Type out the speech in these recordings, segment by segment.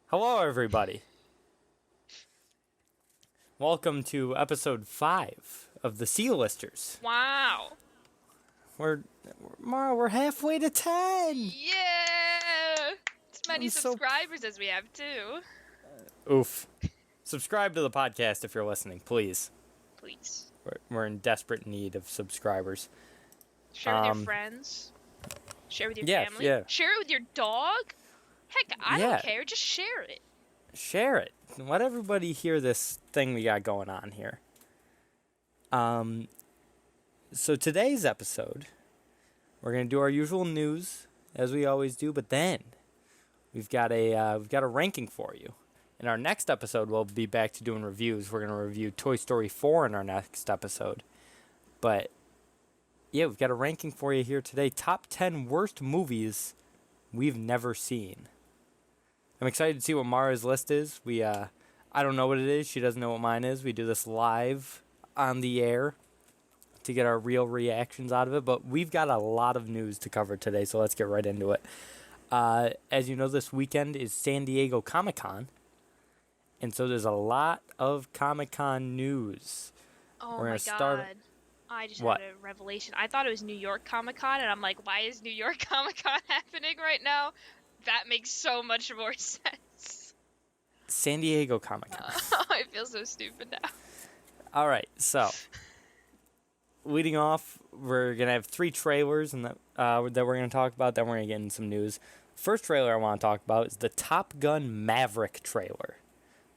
Hello, everybody. Welcome to episode 5 of the C-Listers. Wow. We're halfway to 10. Yeah. As many I'm so- subscribers as we have too. Oof. Subscribe to the podcast if you're listening, please. Please. We're in desperate need of subscribers. Share with your friends. Share with your family. Yeah. Share it with your dog. Heck, I Yeah. don't care. Just share it. Share it. Let everybody hear this thing we got going on here. So today's episode, we're gonna do our usual news as we always do, but then we've got a ranking for you. In our next episode, we'll be back to doing reviews. We're gonna review Toy Story 4 in our next episode, but yeah, we've got a ranking for you here today. Top 10 worst movies we've never seen. I'm excited to see what Mara's list is. I don't know what it is. She doesn't know what mine is. We do this live on the air to get our real reactions out of it. But we've got a lot of news to cover today, so let's get right into it. As you know, this weekend is San Diego Comic-Con. And so there's a lot of Comic-Con news. Oh We're my gonna start- god. I just What? had a revelation. I thought it was New York Comic Con, and I'm like, why is New York Comic Con happening right now? That makes so much more sense. San Diego Comic-Con. I feel so stupid now. All right, so leading off, we're gonna have 3 trailers and that we're gonna talk about. Then we're gonna get into some news. First trailer I want to talk about is the Top Gun Maverick trailer.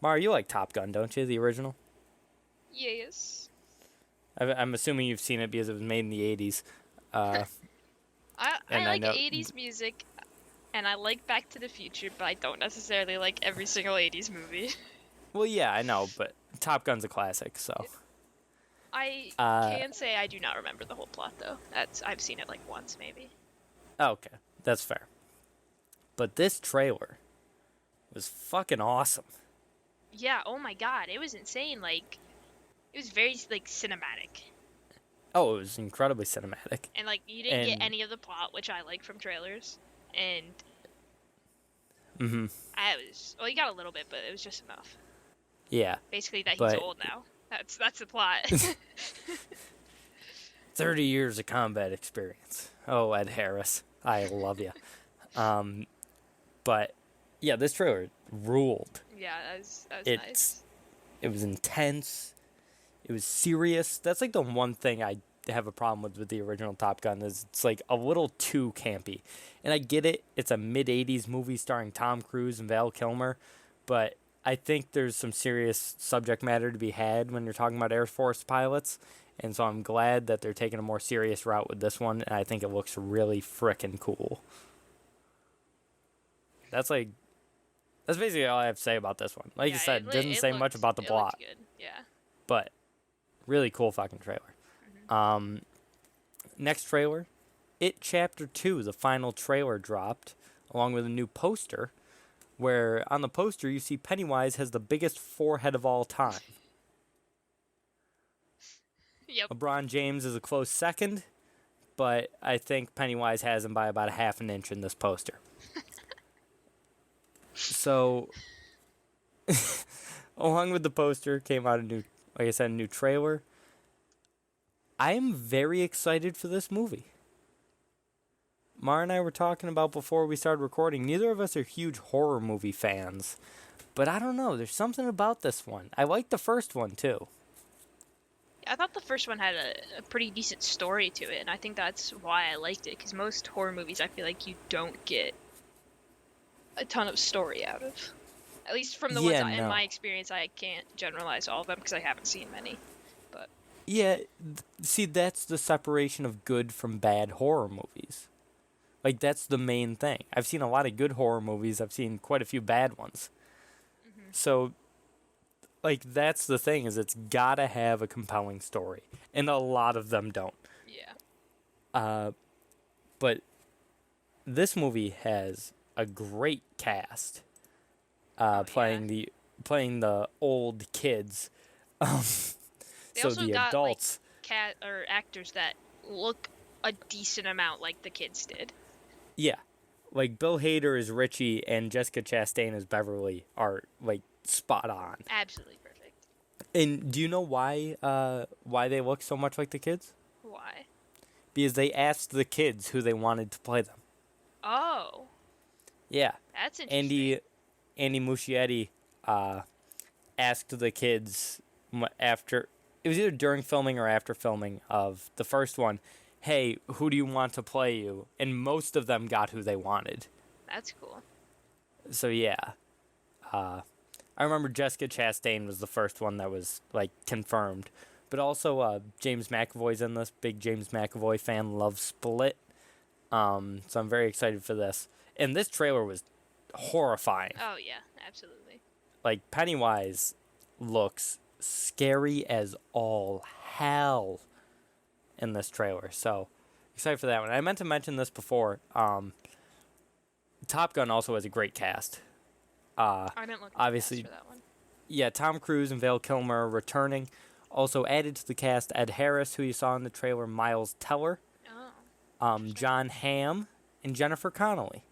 Mara, you like Top Gun, don't you? The original. Yes. I'm assuming you've seen it because it was made in the 80s. I And I like know- 80s music, and I like Back to the Future, but I don't necessarily like every single 80s movie. Well, yeah, I know, but Top Gun's a classic, so. I can say I do not remember the whole plot, though. I've seen it like once, maybe. Okay, that's fair. But this trailer was fucking awesome. Yeah, oh my god, it was insane. Like, it was very, like, cinematic. Oh, it was incredibly cinematic. And, like, you didn't get And- any of the plot, which I like from trailers. And Mm-hmm. you got a little bit, but it was just enough. Yeah. Basically that But- he's old now. That's the plot. 30 years of combat experience. Oh, Ed Harris. I love you. But, yeah, this trailer ruled. Yeah, that was nice. It was intense. It was serious. That's like the one thing I have a problem with the original Top Gun is it's like a little too campy. And I get it. It's a mid-80s movie starring Tom Cruise and Val Kilmer. But I think there's some serious subject matter to be had when you're talking about Air Force pilots. And so I'm glad that they're taking a more serious route with this one. And I think it looks really frickin' cool. That's basically all I have to say about this one. Like Yeah, you said, it doesn't say much about the it plot. looked good. Yeah. But really cool fucking trailer. Next trailer, It Chapter 2, the final trailer dropped, along with a new poster, where on the poster you see Pennywise has the biggest forehead of all time. Yep. LeBron James is a close second, but I think Pennywise has him by about a half an inch in this poster. So, along with the poster came out a new trailer. I am very excited for this movie. Mara and I were talking about before we started recording. Neither of us are huge horror movie fans, but I don't know. There's something about this one. I like the first one too. I thought the first one had a pretty decent story to it, and I think that's why I liked it, because most horror movies I feel like you don't get a ton of story out of. At least from the Yeah, ones in no. my experience, I can't generalize all of them because I haven't seen many. But Yeah, see, that's the separation of good from bad horror movies. Like, that's the main thing. I've seen a lot of good horror movies. I've seen quite a few bad ones. So, like, that's the thing, is it's gotta have a compelling story. And a lot of them don't. yeah, But this movie has a great cast. Playing the old kids. they So also the got adults. like cat or actors that look a decent amount like the kids did. Yeah. like Bill Hader is Richie and Jessica Chastain as Beverly are like spot on. Absolutely perfect. And do you know why they look so much like the kids? Why? Because they asked the kids who they wanted to play them. Oh, Yeah. that's interesting. Andy Muschietti asked the kids after, it was either during filming or after filming of the first one, hey, who do you want to play you? And most of them got who they wanted. That's cool. So yeah. I remember Jessica Chastain was the first one that was like confirmed. But also James McAvoy's in this. Big James McAvoy fan, loves Split. So I'm very excited for this. And this trailer was horrifying. Oh yeah, absolutely. Like Pennywise looks scary as all hell in this trailer. So excited for that one. I meant to mention this before. Top Gun also has a great cast. I didn't look at obviously, the cast for that one. Yeah, Tom Cruise and Val Kilmer returning. Also added to the cast, Ed Harris, who you saw in the trailer, Miles Teller, Oh. John Hamm, and Jennifer Connelly.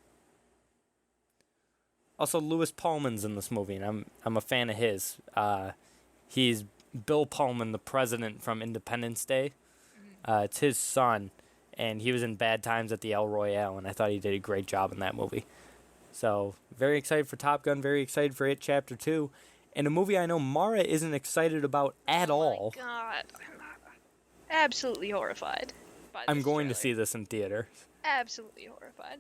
Also, Lewis Pullman's in this movie, and I'm a fan of his. He's Bill Pullman, the president from Independence Day. It's his son, and he was in Bad Times at the El Royale, and I thought he did a great job in that movie. So, very excited for Top Gun, very excited for It Chapter 2, and a movie I know Mara isn't excited about at all. Oh my god. I'm absolutely horrified by this I'm going to trailer. see this in theater. Absolutely horrified.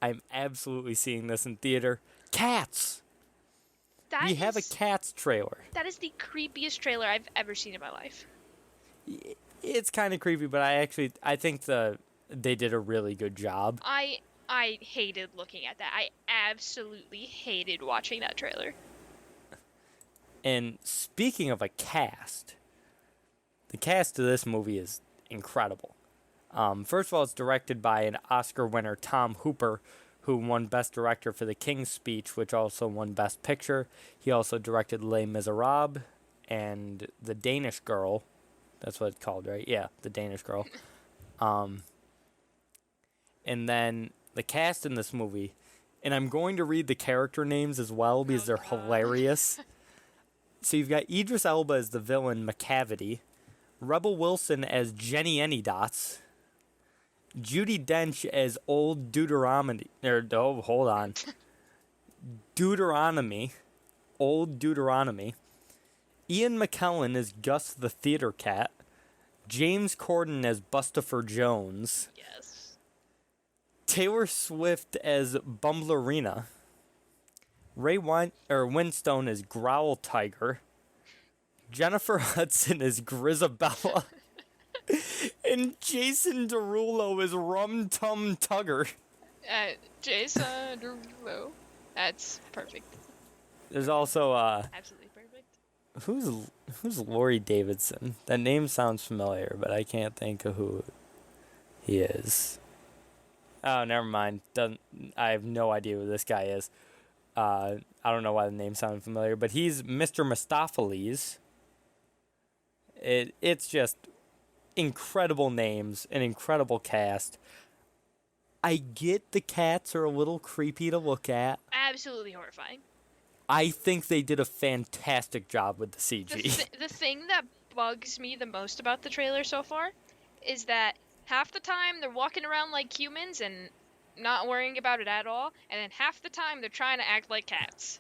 I'm absolutely seeing this in theater. Cats! That Have a is- Cats trailer. That is the creepiest trailer I've ever seen in my life. It's kind of creepy, but I think they did a really good job. I hated looking at that. I absolutely hated watching that trailer. And speaking of a cast, the cast of this movie is incredible. First of all, it's directed by an Oscar winner, Tom Hooper, who won Best Director for The King's Speech, which also won Best Picture. He also directed Les Miserables and The Danish Girl. That's what it's called, right? Yeah, The Danish Girl. And then the cast in this movie, and I'm going to read the character names as well because they're hilarious. So you've got Idris Elba as the villain McCavity, Rebel Wilson as Jenny Anydots, Judi Dench as Old Deuteronomy. Hold on. Deuteronomy. Old Deuteronomy. Ian McKellen as Gus the Theater Cat. James Corden as Bustopher Jones. Yes. Taylor Swift as Bumblerina. Ray Winstone as Growl Tiger. Jennifer Hudson as Grisabella. And Jason Derulo as Rum Tum Tugger. Jason Derulo. That's perfect. There's also Absolutely perfect. who's Laurie Davidson? That name sounds familiar, but I can't think of who he is. Oh, never mind. I have no idea who this guy is. I don't know why the name sounded familiar, but he's Mr. Mistopheles. It's just incredible names, an incredible cast. I get the cats are a little creepy to look at. Absolutely horrifying. I think they did a fantastic job with the CG. The thing that bugs me the most about the trailer so far is that half the time they're walking around like humans and not worrying about it at all, and then half the time they're trying to act like cats.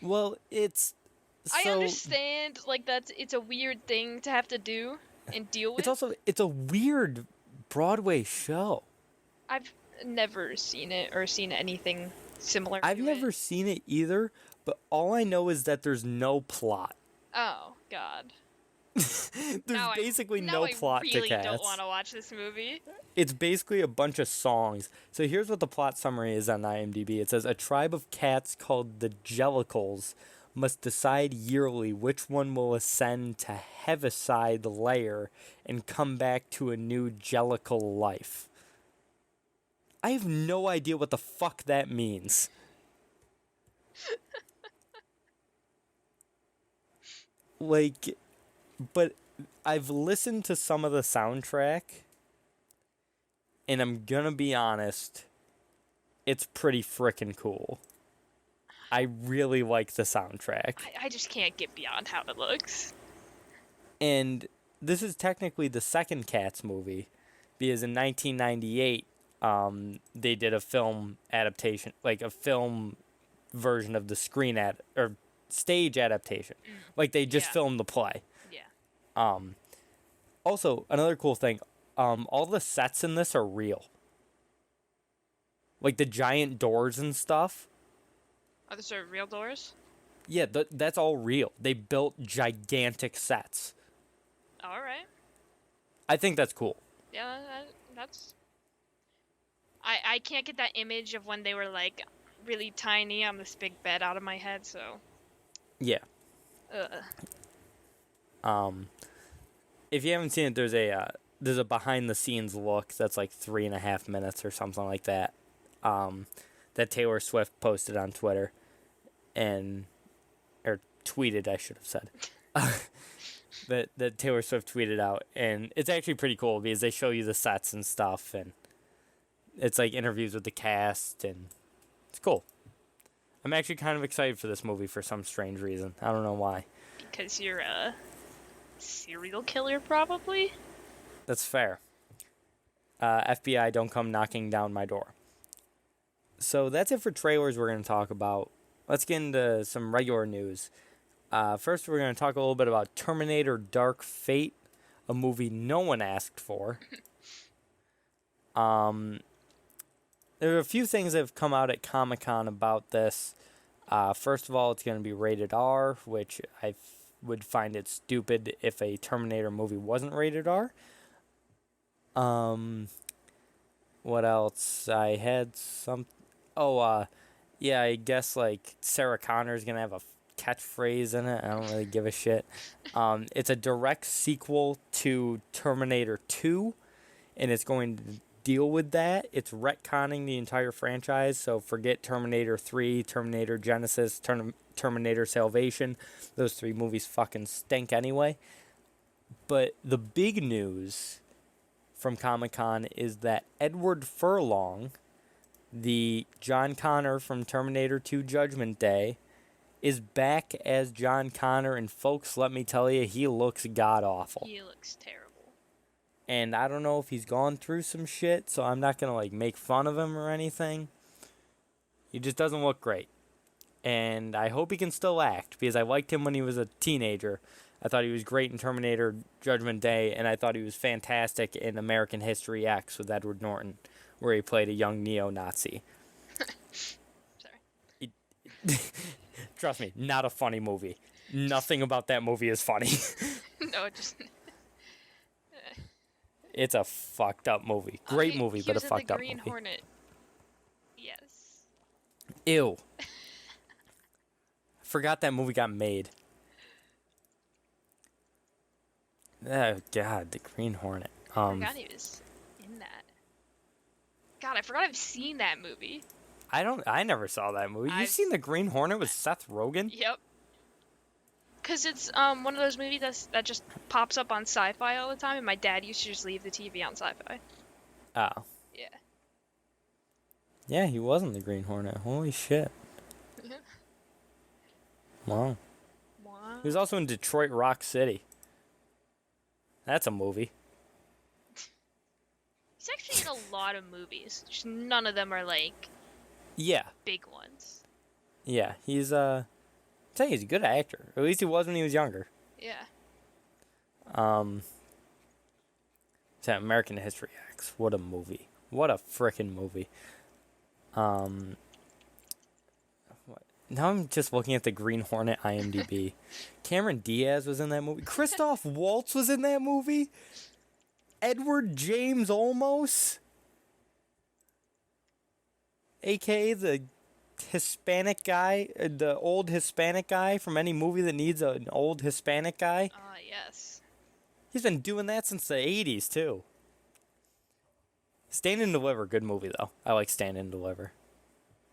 Well, it's I understand, like, it's a weird thing to have to do and deal with. It's a weird Broadway show. I've never seen it or seen anything similar I've to never it. seen it either, but all I know is that there's no plot. Oh, God. There's basically no plot to I Cats. don't want to watch this movie. It's basically a bunch of songs. So here's what the plot summary is on IMDb. It says, a tribe of cats called the Jellicles must decide yearly which one will ascend to Heaviside Layer and come back to a new Jellicle life. I have no idea what the fuck that means. Like, but I've listened to some of the soundtrack, and I'm gonna be honest, it's pretty freaking cool. I really like the soundtrack. I just can't get beyond how it looks. And this is technically the second Cats movie, because in 1998, they did a film adaptation, like a film version of the or stage adaptation. Like they just Yeah. filmed the play. Yeah. Also, another cool thing, all the sets in this are real. Like the giant doors and stuff. Oh, those are real doors? Yeah, that's all real. They built gigantic sets. All right. I think that's cool. Yeah, that's. I can't get that image of when they were like really tiny on this big bed out of my head. So. Yeah. If you haven't seen it, there's a behind the scenes look that's like 3.5 minutes or something like that. That Taylor Swift posted on Twitter, or tweeted, I should have said. that Taylor Swift tweeted out, and it's actually pretty cool because they show you the sets and stuff, and it's like interviews with the cast, and it's cool. I'm actually kind of excited for this movie for some strange reason. I don't know why. Because you're a serial killer, probably? That's fair. FBI, don't come knocking down my door. So that's it for trailers we're going to talk about. Let's get into some regular news. First, we're going to talk a little bit about Terminator Dark Fate, a movie no one asked for. There are a few things that have come out at Comic-Con about this. First of all, it's going to be rated R, which I would find it stupid if a Terminator movie wasn't rated R. What else? I had some... yeah, I guess, like, Sarah Connor's going to have a catchphrase in it. I don't really give a shit. It's a direct sequel to Terminator 2, and it's going to deal with that. It's retconning the entire franchise, so forget Terminator 3, Terminator Genesis, Terminator Salvation. Those 3 movies fucking stink anyway. But the big news from Comic-Con is that Edward Furlong, the John Connor from Terminator 2 Judgment Day, is back as John Connor, and folks, let me tell you, he looks god-awful. He looks terrible. And I don't know if he's gone through some shit, so I'm not going to, like, make fun of him or anything. He just doesn't look great. And I hope he can still act, because I liked him when he was a teenager. I thought he was great in Terminator Judgment Day, and I thought he was fantastic in American History X with Edward Norton, where he played a young neo-Nazi. Sorry. Trust me, not a funny movie. Nothing about that movie is funny. No, just. It's a fucked up movie. Great movie, but a fucked up movie. He was in the Green Hornet. Yes. Ew. I forgot that movie got made. Oh, God, the Green Hornet. I forgot he was in that. God, I forgot I've seen that movie. I never saw that movie. You've seen the Green Hornet with Seth Rogen? Yep. Because it's one of those movies that just pops up on Sci-Fi all the time, and my dad used to just leave the TV on Sci-Fi. Oh. Yeah. Yeah, he was in the Green Hornet. Holy shit. Wow. Wow. He was also in Detroit Rock City. That's a movie. He's actually in a lot of movies. Just none of them are like Yeah. big ones. Yeah, he's I tell you, he's a good actor. At least he was when he was younger. Yeah. It's that American History X. What a movie. What a frickin' movie. Now I'm just looking at the Green Hornet IMDb. Cameron Diaz was in that movie. Christoph Waltz was in that movie. Edward James Olmos, a.k.a. the Hispanic guy, the old Hispanic guy from any movie that needs an old Hispanic guy. Yes. He's been doing that since the 80s, too. Stand and Deliver, good movie, though. I like Stand and Deliver.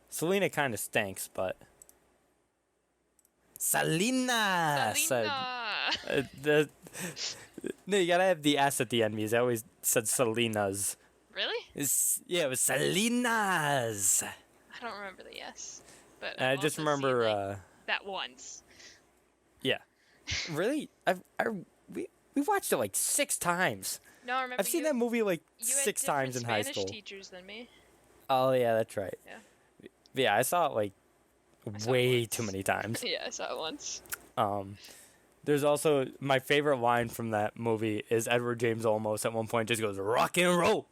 Selena kind of stinks, but... Selena! Selena! No, you gotta have the S at the end because I always said Selena's. Really? It was Salinas. I don't remember the yes, but And I I've just also seen, remember, like, that once. yeah. Really? We watched it like 6 times. No, I remember I've seen you. that movie like You had 6 times in different high Spanish school. teachers than me. Oh yeah, that's right. Yeah. Yeah, I saw it like I saw it way once. too many times. Yeah, I saw it once. There's also my favorite line from that movie is Edward James Olmos at one point just goes rock and roll,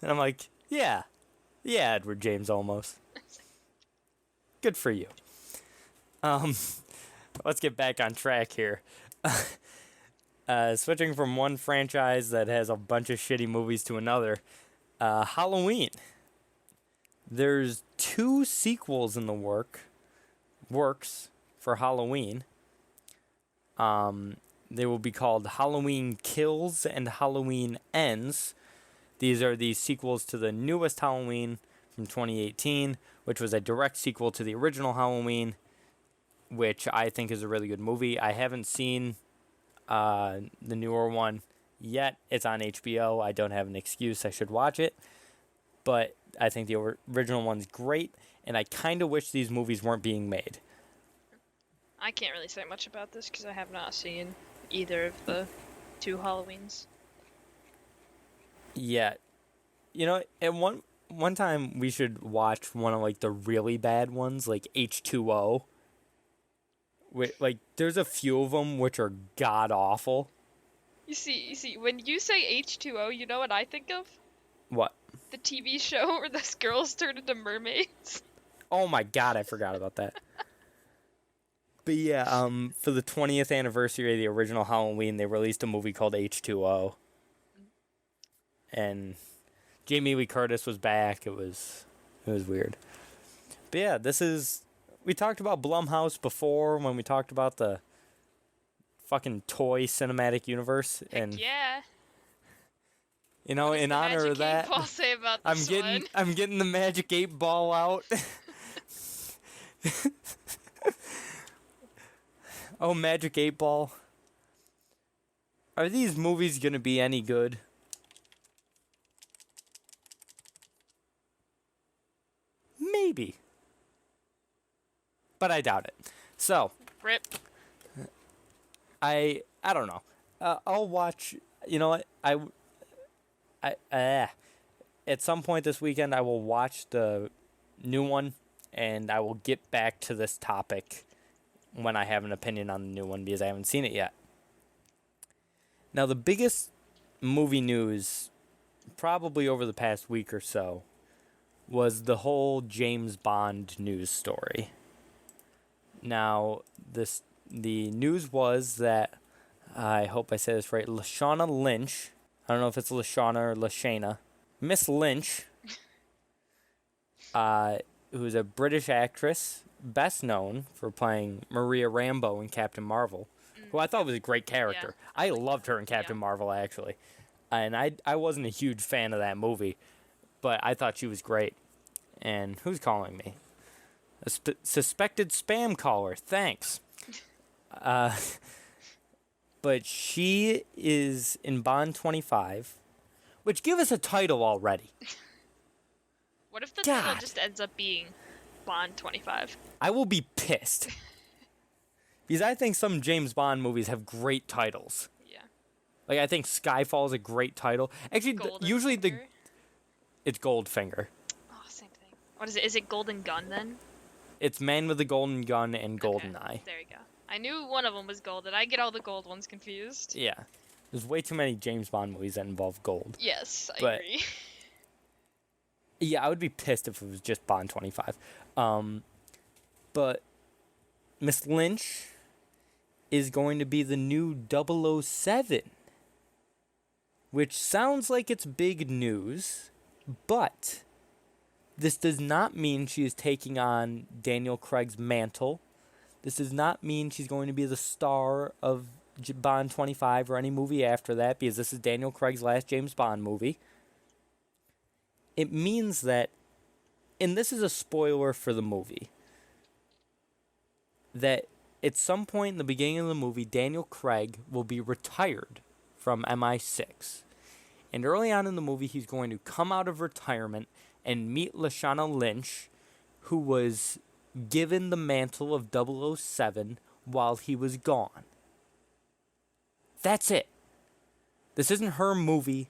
and I'm like, yeah, Edward James Olmos, good for you. Let's get back on track here. Switching from one franchise that has a bunch of shitty movies to another, Halloween. There's 2 sequels in the works for Halloween. They will be called Halloween Kills and Halloween Ends. These are the sequels to the newest Halloween from 2018, which was a direct sequel to the original Halloween, which I think is a really good movie. I haven't seen the newer one yet. It's on HBO. I don't have an excuse. I should watch it. But I think the original one's great, and I kind of wish these movies weren't being made. I can't really say much about this because I have not seen either of the 2 Halloweens. Yeah. You know, at one time we should watch one of like the really bad ones, like H2O. Like there's a few of them which are god awful. You see, when you say H2O, you know what I think of? What? The TV show where those girls turn into mermaids. Oh my god, I forgot about that. But yeah, for the 20th anniversary of the original Halloween, they released a movie called H2O. And Jamie Lee Curtis was back. It was weird. But yeah, we talked about Blumhouse before when we talked about the fucking toy cinematic universe. And Yeah. you know, in honor of that, I'll say about this I'm getting the Magic 8 Ball out. Oh, Magic 8 Ball. Are these movies gonna be any good? Maybe. But I doubt it. So, Rip. I don't know. I'll watch, you know what? At some point this weekend I will watch the new one and I will get back to this topic when I have an opinion on the new one because I haven't seen it yet. Now, the biggest movie news probably over the past week or so was the whole James Bond news story. Now, the news was that, I hope I say this right, Lashana Lynch, I don't know if it's Lashana or Lashana, Miss Lynch, who's a British actress, best known for playing Maria Rambeau in Captain Marvel, who I thought was a great character. Yeah, I loved her in Captain Marvel, actually. And I wasn't a huge fan of that movie, but I thought she was great. And who's calling me? A suspected spam caller. Thanks. But she is in Bond 25, which give us a title already. What if the God. title just ends up being Bond 25? I will be pissed. Because I think some James Bond movies have great titles. Yeah. Like, I think Skyfall is a great title. Actually, usually it's Goldfinger. Oh, same thing. What is it? Is it Golden Gun then? It's Man with the Golden Gun and Goldeneye. Okay, there you go. I knew one of them was golden. I get all the gold ones confused. Yeah. There's way too many James Bond movies that involve gold. Yes, I But- agree. Yeah, I would be pissed if it was just Bond 25. But Miss Lynch is going to be the new 007, which sounds like it's big news, but this does not mean she is taking on Daniel Craig's mantle. This does not mean she's going to be the star of Bond 25 or any movie after that, because this is Daniel Craig's last James Bond movie. It means that, and this is a spoiler for the movie, that at some point in the beginning of the movie, Daniel Craig will be retired from MI6. And early on in the movie, he's going to come out of retirement and meet Lashana Lynch, who was given the mantle of 007 while he was gone. That's it. This isn't her movie.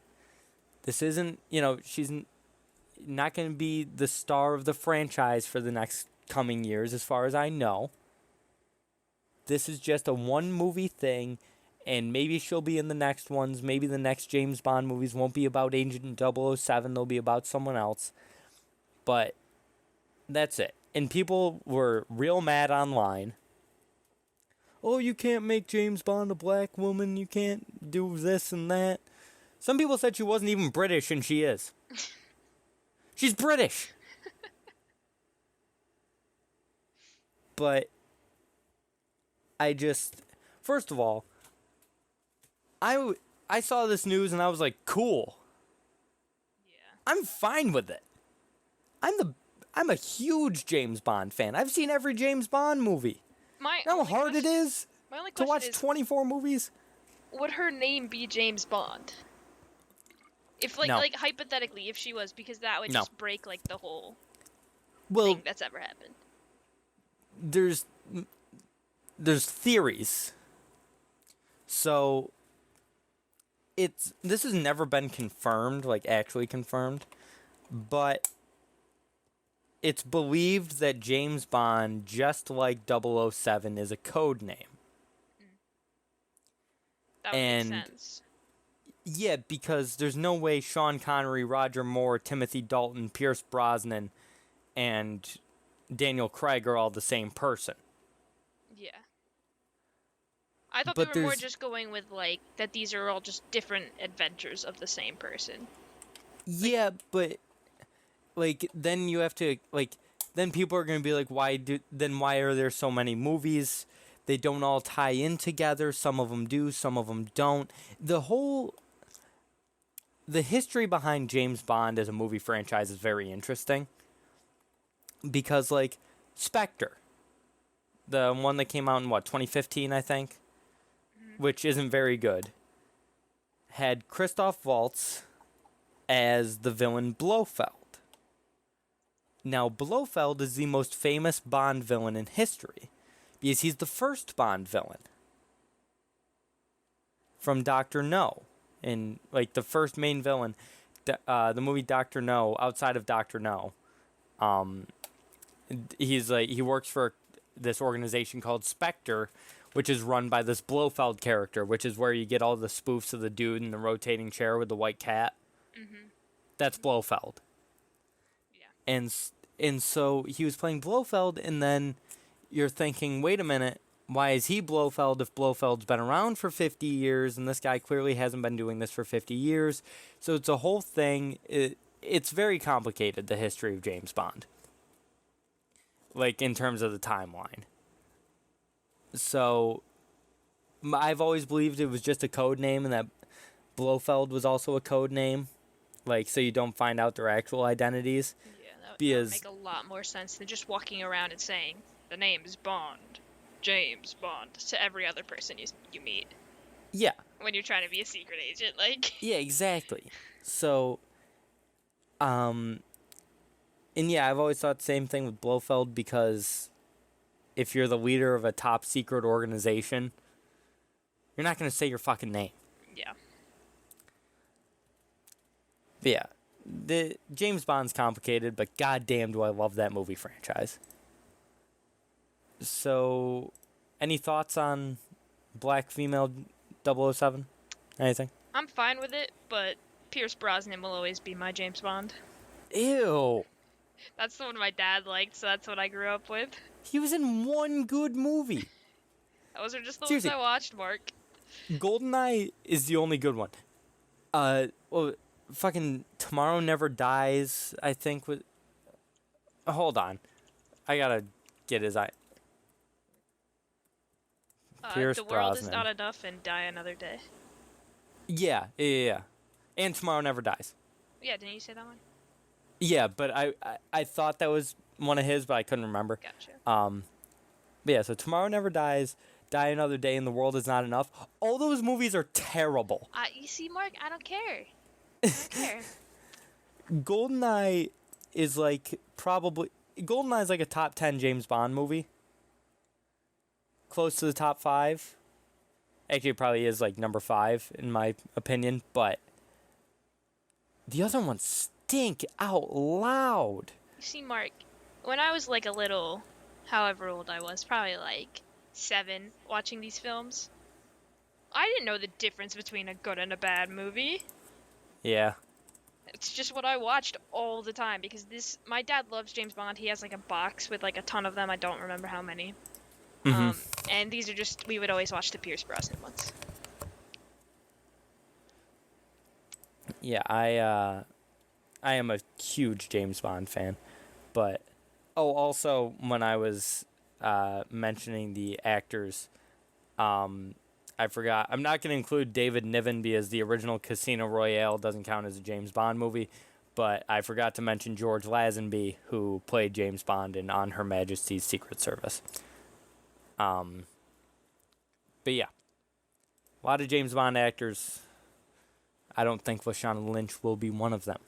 This isn't, she's not going to be the star of the franchise for the next coming years, as far as I know. This is just a one-movie thing, and maybe she'll be in the next ones. Maybe the next James Bond movies won't be about Agent 007. They'll be about someone else. But that's it. And people were real mad online. Oh, you can't make James Bond a black woman. You can't do this and that. Some people said she wasn't even British, and she is. She's British. But first of all, I saw this news and I was like, cool. Yeah. I'm fine with it. I'm a huge James Bond fan. I've seen every James Bond movie. You know how hard it is to watch 24 movies? Would her name be James Bond? If like hypothetically, if she was, because that would just break like the whole thing that's ever happened. There's theories. So this has never been confirmed, like actually confirmed, but it's believed that James Bond, just like 007, is a code name. That would make sense. Yeah, because there's no way Sean Connery, Roger Moore, Timothy Dalton, Pierce Brosnan, and Daniel Craig are all the same person. Yeah. I thought they were more just going with, like, that these are all just different adventures of the same person. Yeah, but, like, then you have to, like, then people are going to be like, why are there so many movies? They don't all tie in together. Some of them do, some of them don't. The history behind James Bond as a movie franchise is very interesting. Because, like, Spectre, the one that came out in, 2015, I think? Which isn't very good, had Christoph Waltz as the villain Blofeld. Now, Blofeld is the most famous Bond villain in history, because he's the first Bond villain from Dr. No. And, like, the first main villain, the movie Dr. No, outside of Dr. No, he works for this organization called Spectre, which is run by this Blofeld character, which is where you get all the spoofs of the dude in the rotating chair with the white cat. Mm-hmm. That's Blofeld. Yeah. And so he was playing Blofeld, and then you're thinking, wait a minute, why is he Blofeld if Blofeld's been around for 50 years, and this guy clearly hasn't been doing this for 50 years? So it's a whole thing. It's very complicated, the history of James Bond. Like, in terms of the timeline. So, I've always believed it was just a code name, and that Blofeld was also a code name. Like, so you don't find out their actual identities. Yeah, that would make a lot more sense than just walking around and saying, the name is Bond, James Bond, to every other person you meet. Yeah. When you're trying to be a secret agent, like. Yeah, exactly. So, and yeah, I've always thought the same thing with Blofeld, because if you're the leader of a top secret organization, you're not going to say your fucking name. Yeah. But yeah, the James Bond's complicated, but goddamn do I love that movie franchise. So, any thoughts on black female 007? Anything? I'm fine with it, but Pierce Brosnan will always be my James Bond. Ew. That's the one my dad liked, so that's what I grew up with. He was in one good movie. Those are just the Seriously. ones I watched, Mark. GoldenEye is the only good one. Well, fucking Tomorrow Never Dies, I think. Hold on. I gotta get his eye. Pierce The World Brosnan. Is Not Enough and Die Another Day. Yeah. And Tomorrow Never Dies. Yeah, didn't you say that one? Yeah, but I thought that was one of his, but I couldn't remember. Gotcha. But yeah, so Tomorrow Never Dies, Die Another Day, and The World Is Not Enough. All those movies are terrible. You see, Mark, I don't care. I don't care. GoldenEye is like GoldenEye is like a top 10 James Bond movie. Close to the top 5. Actually, it probably is like number 5 in my opinion, but the other ones stink out loud. You see, Mark, when I was like a little, however old I was, probably like 7, watching these films, I didn't know the difference between a good and a bad movie. Yeah. It's just what I watched all the time because my dad loves James Bond. He has like a box with like a ton of them. I don't remember how many. And these are just, we would always watch the Pierce Brosnan ones. Yeah, I am a huge James Bond fan, but also when I was mentioning the actors, I forgot. I'm not going to include David Niven because the original Casino Royale doesn't count as a James Bond movie, but I forgot to mention George Lazenby, who played James Bond in On Her Majesty's Secret Service. But yeah, a lot of James Bond actors. I don't think Lashana Lynch will be one of them.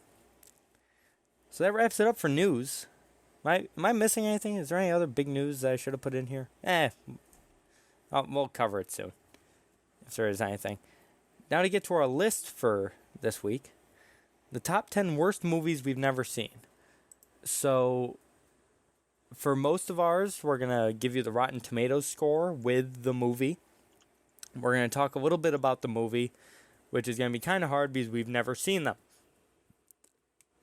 So that wraps it up for news. Am I missing anything? Is there any other big news that I should have put in here? We'll cover it soon, if there is anything. Now to get to our list for this week. The top 10 worst movies we've never seen. So, for most of ours, we're going to give you the Rotten Tomatoes score with the movie. We're going to talk a little bit about the movie, which is going to be kind of hard because we've never seen them.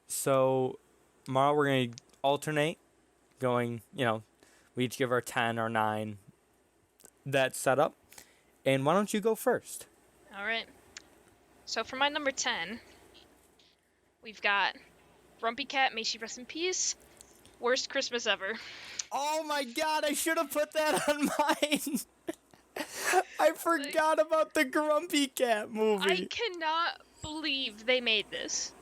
So, tomorrow we're going to alternate going, we each give our 10 or 9 that setup. And why don't you go first? All right. So for my number 10, we've got Grumpy Cat, may she rest in peace. Worst Christmas ever. Oh my god, I should have put that on mine. I forgot about the Grumpy Cat movie. I cannot believe they made this.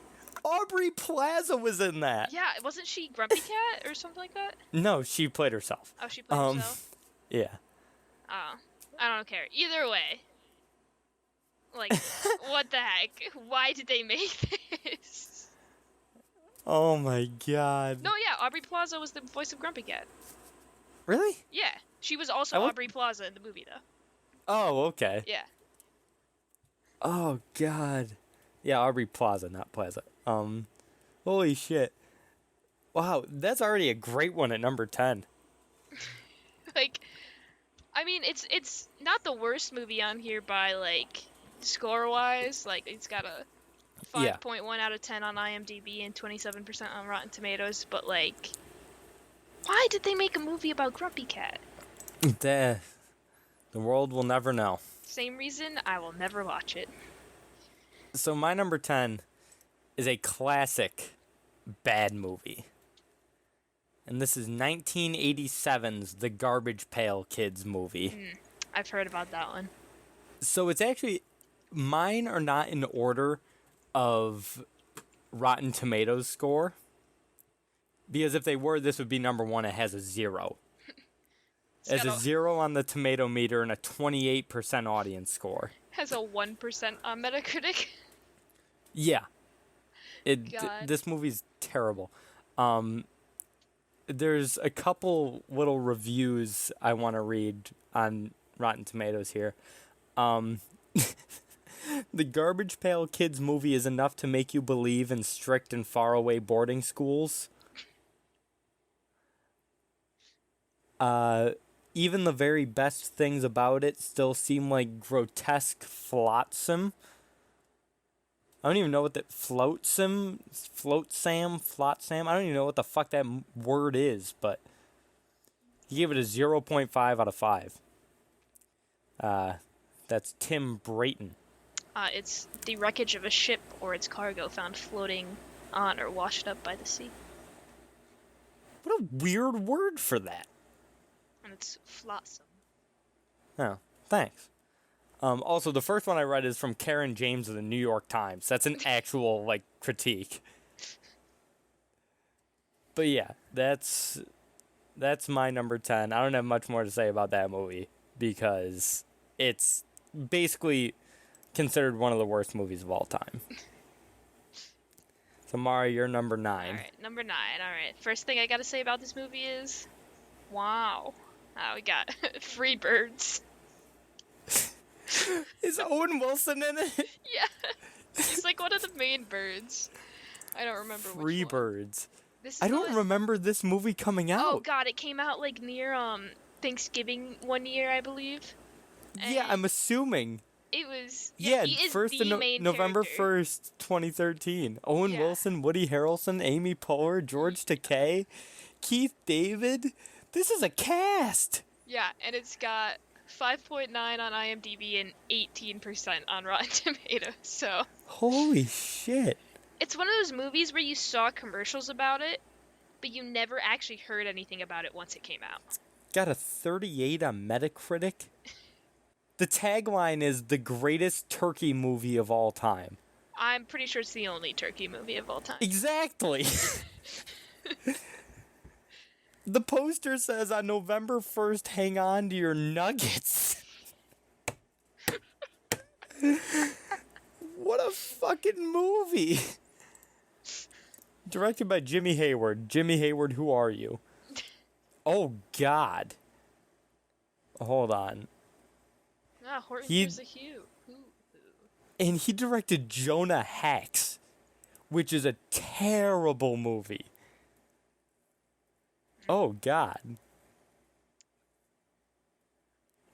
Aubrey Plaza was in that. Yeah, wasn't she Grumpy Cat or something like that? No, she played herself. Oh, she played herself? Yeah. Oh, I don't care. Either way. Like, what the heck? Why did they make this? Oh my god. No, yeah, Aubrey Plaza was the voice of Grumpy Cat. Really? Yeah, she was also Aubrey Plaza in the movie, though. Oh, okay. Yeah. Oh god. Yeah, Aubrey Plaza, not Plaza. Holy shit. Wow, that's already a great one at number 10. Like, I mean, it's not the worst movie on here by, like, score-wise. Like, it's got a 5.1 out of 10 on IMDb and 27% on Rotten Tomatoes, but, like, why did they make a movie about Grumpy Cat? The world will never know. Same reason I will never watch it. So my number 10 is a classic bad movie. And this is 1987's The Garbage Pail Kids movie. I've heard about that one. So it's actually, mine are not in order of Rotten Tomatoes score. Because if they were, this would be number 1. It has a 0. It has a 0 on the tomato meter and a 28% audience score. Has a 1% on Metacritic. Yeah. This movie's terrible. There's a couple little reviews I want to read on Rotten Tomatoes here. The Garbage Pail Kids movie is enough to make you believe in strict and faraway boarding schools. Even the very best things about it still seem like grotesque flotsam. I don't even know what that flotsam. I don't even know what the fuck that word is, but he gave it a 0.5 out of 5. That's Tim Brayton. It's the wreckage of a ship or its cargo found floating on or washed up by the sea. What a weird word for that. And it's flotsam. Oh, thanks. Also, the first one I read is from Karen James of the New York Times. That's an actual, critique. But yeah, that's my number 10. I don't have much more to say about that movie because it's basically considered one of the worst movies of all time. Samara, you're number 9. All right, number 9. All right. First thing I gotta say about this movie is, wow. We got Free Birds. Is Owen Wilson in it? Yeah, he's like one of the main birds. I don't remember which Free one. Birds. This is I don't remember this movie coming out. Oh god, it came out like near Thanksgiving one year, I believe. Yeah, And I'm assuming. it was Yeah, he is first the of main November character. 1st, 2013. Owen Yeah. Wilson, Woody Harrelson, Amy Poehler, George Takei, Keith David. This is a cast. Yeah, and it's got 5.9 on IMDb and 18% on Rotten Tomatoes. So Holy shit. it's one of those movies where you saw commercials about it, but you never actually heard anything about it once it came out. Got a 38 on Metacritic. The tagline is the greatest turkey movie of all time. I'm pretty sure it's the only turkey movie of all time. Exactly. The poster says on November 1st, hang on to your nuggets. What a fucking movie. Directed by Jimmy Hayward. Jimmy Hayward, who are you? Oh, God. Hold on. Horton He- Hears a Hue. Ooh. And he directed Jonah Hex, which is a terrible movie. Oh, God.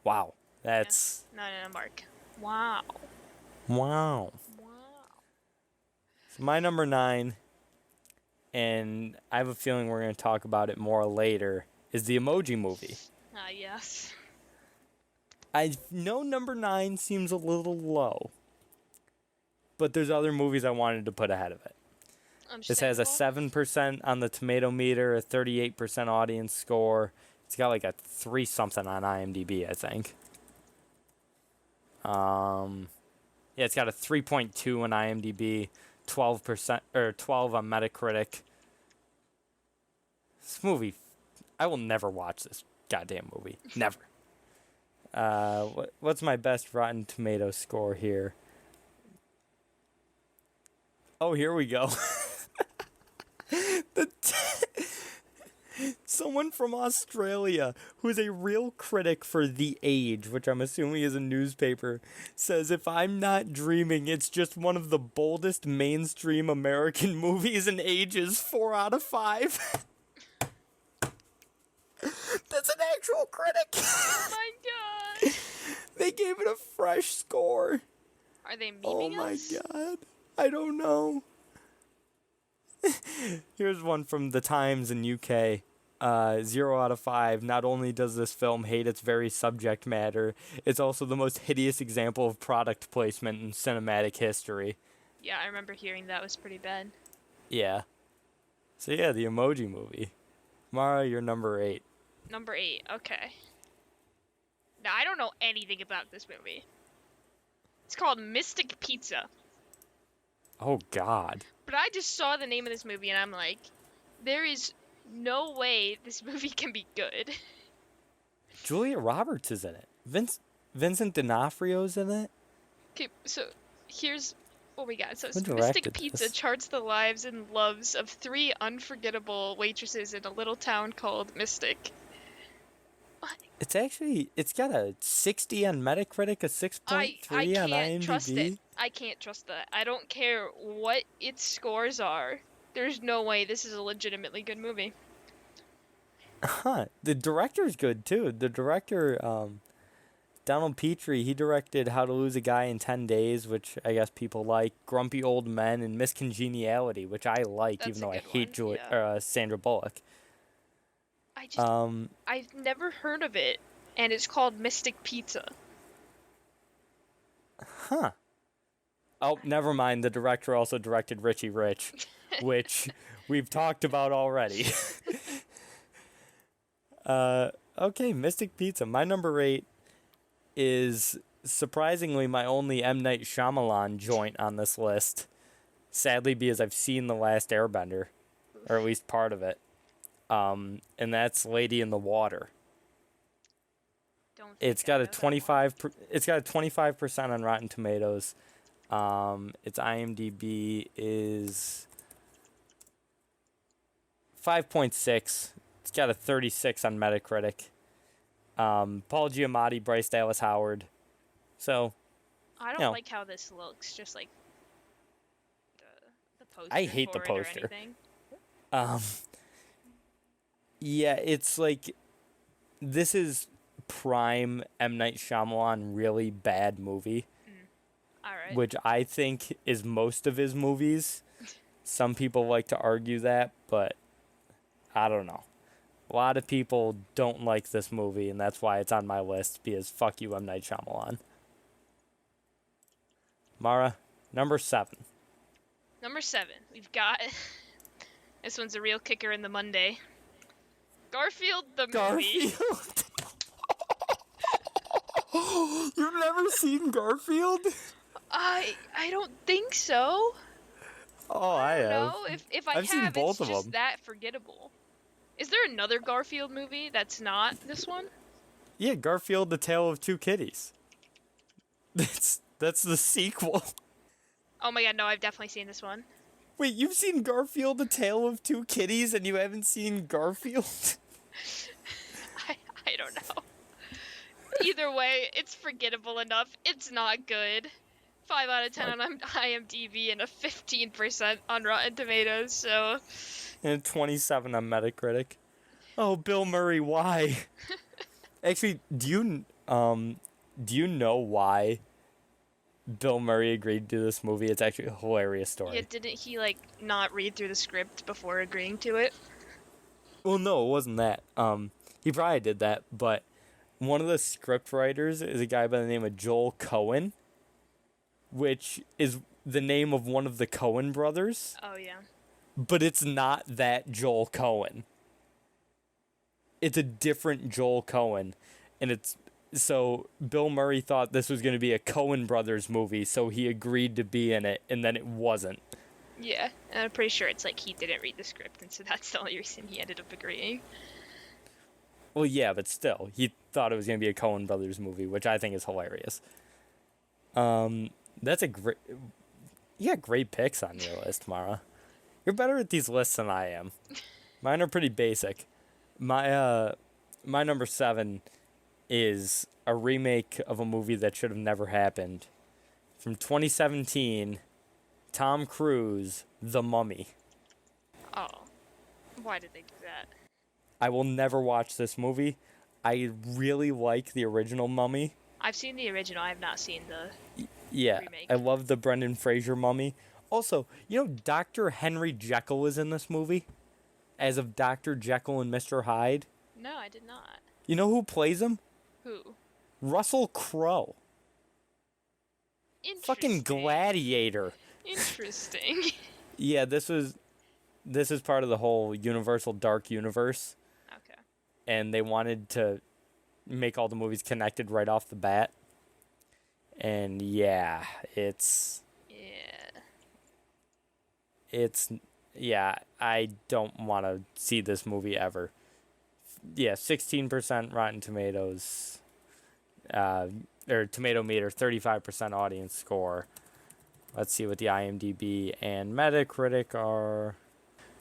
Wow. That's... No, Mark. Wow. Wow. Wow. So my number 9, and I have a feeling we're going to talk about it more later, is the Emoji Movie. Yes. I know number 9 seems a little low, but there's other movies I wanted to put ahead of it. This has a 7% on the tomato meter, a 38% audience score. It's got like a 3 something on IMDb, I think. Yeah, it's got a 3.2 on IMDb, 12% or 12 on Metacritic. This movie, I will never watch this goddamn movie. Never. What's my best Rotten Tomato score here? Oh, here we go. Someone from Australia, who is a real critic for The Age, which I'm assuming is a newspaper, says if I'm not dreaming, it's just one of the boldest mainstream American movies in ages. 4 out of 5. That's an actual critic. Oh my god. They gave it a fresh score. Are they memeing Oh my us? god. I don't know. Here's one from the Times in UK. 0 out of 5. Not only does this film hate its very subject matter, it's also the most hideous example of product placement in cinematic history. Yeah, I remember hearing that was pretty bad. Yeah. So yeah, the Emoji Movie. Mara, you're number 8. Number 8, okay. Now, I don't know anything about this movie. It's called Mystic Pizza. Oh god. But I just saw the name of this movie and I'm like, there is no way this movie can be good. Julia Roberts is in it. Vincent D'Onofrio's in it. Okay, so here's what we got. So Who Mystic directed Pizza this? charts the lives and loves of 3 unforgettable waitresses in a little town called Mystic. It's got a 60 on Metacritic, a 6.3 I on can't trust it. IMDb. I can't trust that. I don't care what its scores are. There's no way this is a legitimately good movie. Huh. The director's good too. The director, Donald Petrie, he directed How to Lose a Guy in 10 Days, which I guess people like. Grumpy Old Men and Miss Congeniality, which I like, That's even a though I good hate one, yeah. Sandra Bullock. I just I've never heard of it, and it's called Mystic Pizza. Huh. Oh, never mind. The director also directed Richie Rich, which we've talked about already. Okay, Mystic Pizza. My number 8 is surprisingly my only M. Night Shyamalan joint on this list. Sadly, because I've seen The Last Airbender, or at least part of it. And that's Lady in the Water. Don't think It's I got a know that one. 25. It's got a 25% on Rotten Tomatoes. Its IMDb is 5.6. It's got a 36 on Metacritic. Paul Giamatti, Bryce Dallas Howard. So, I don't No. like how this looks. Just like the poster. I hate the for it or poster. anything. Yeah, it's like, this is prime M. Night Shyamalan really bad movie, All right. which I think is most of his movies. Some people like to argue that, but I don't know. A lot of people don't like this movie, and that's why it's on my list, because fuck you, M. Night Shyamalan. Mara, number 7. Number 7, we've got. This one's a real kicker in the Monday. Garfield the movie. Garfield? You've never seen Garfield? I don't think so. Oh, I have. No, if I I've seen have, both it's of just them. that forgettable. Is there another Garfield movie that's not this one? Yeah, Garfield, The Tale of Two Kitties. That's the sequel. Oh my god, no, I've definitely seen this one. Wait, you've seen Garfield, The Tale of Two Kitties, and you haven't seen Garfield? I don't know. Either way, it's forgettable enough. It's not good. 5 out of 10 on IMDb and a 15% on Rotten Tomatoes, so... And 27 on Metacritic. Oh, Bill Murray, why? Actually, do you know why Bill Murray agreed to do this movie? It's actually a hilarious story. Yeah, didn't he, like, not read through the script before agreeing to it? Well, no, it wasn't that. He probably did that, but one of the script writers is a guy by the name of Joel Cohen, which is the name of one of the Coen brothers, Oh, yeah. but it's not that Joel Cohen. It's a different Joel Cohen, and so Bill Murray thought this was going to be a Coen brothers movie, so he agreed to be in it, and then it wasn't. Yeah, and I'm pretty sure it's like he didn't read the script, and so that's the only reason he ended up agreeing. Well, yeah, but still, he thought it was going to be a Coen brothers movie, which I think is hilarious. That's a great... You got great picks on your list, Mara. You're better at these lists than I am. Mine are pretty basic. My number 7 is a remake of a movie that should have never happened. From 2017, Tom Cruise, The Mummy. Oh. Why did they do that? I will never watch this movie. I really like the original Mummy. I've seen the original, I have not seen the... Yeah, remake. I love the Brendan Fraser Mummy. Also, you know Dr. Henry Jekyll is in this movie? As of Dr. Jekyll and Mr. Hyde. No, I did not. You know who plays him? Who? Russell Crowe. Interesting. Fucking Gladiator. Interesting. Yeah, this is part of the whole Universal Dark Universe, Okay. and they wanted to make all the movies connected right off the bat. And yeah, yeah, I don't want to see this movie ever. Yeah, 16% Rotten Tomatoes, or Tomato Meter, 35% audience score. Let's see what the IMDb and Metacritic are.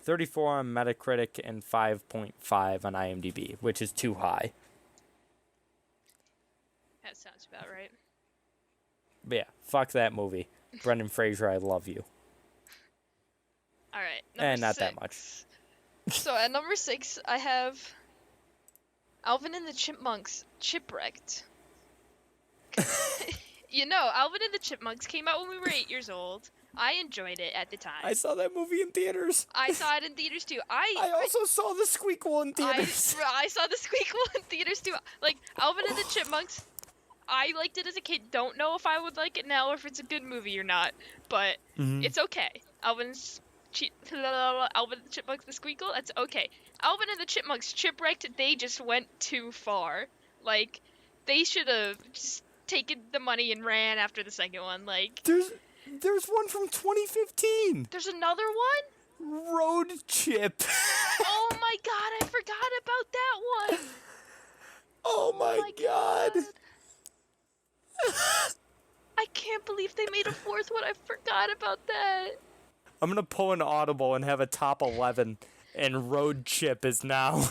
34 on Metacritic and 5.5 on IMDb, which is too high. That sounds about right. But yeah, fuck that movie. Brendan Fraser, I love you. Alright, And number not that 6. much. So at number 6, I have Alvin and the Chipmunks Chipwrecked. You know, Alvin and the Chipmunks came out when we were 8 years old. I enjoyed it at the time. I saw that movie in theaters. I saw it in theaters too. I also saw the Squeakquel in theaters. I saw the Squeakquel in theaters too. Like, Alvin and the Chipmunks, I liked it as a kid. Don't know if I would like it now or if it's a good movie or not, but it's okay. Alvin and the Chipmunks, the Squeakquel, that's okay. Alvin and the Chipmunks Chipwrecked, they just went too far. Like, they should have just taken the money and ran after the second one. Like, There's one from 2015. there's another one? Road Chip. Oh my god, I forgot about that one. Oh my god. I can't believe they made a fourth one. I forgot about that. I'm gonna pull an audible and have a top 11, and Road Chip is now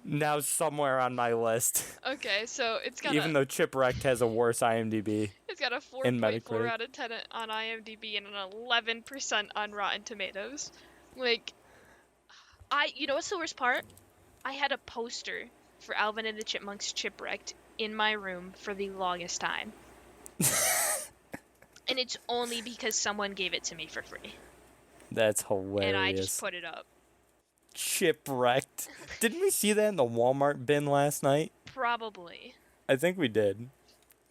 now somewhere on my list. Okay, so Even though Chipwrecked has a worse IMDb it's got a in 4.4 Metacritic. out of 10 on IMDb and an 11% on Rotten Tomatoes. Like, you know what's the worst part? I had a poster for Alvin and the Chipmunks Chipwrecked in my room for the longest time. And it's only because someone gave it to me for free. That's hilarious. And I just put it up. Chipwrecked. Didn't we see that in the Walmart bin last night? Probably. I think we did.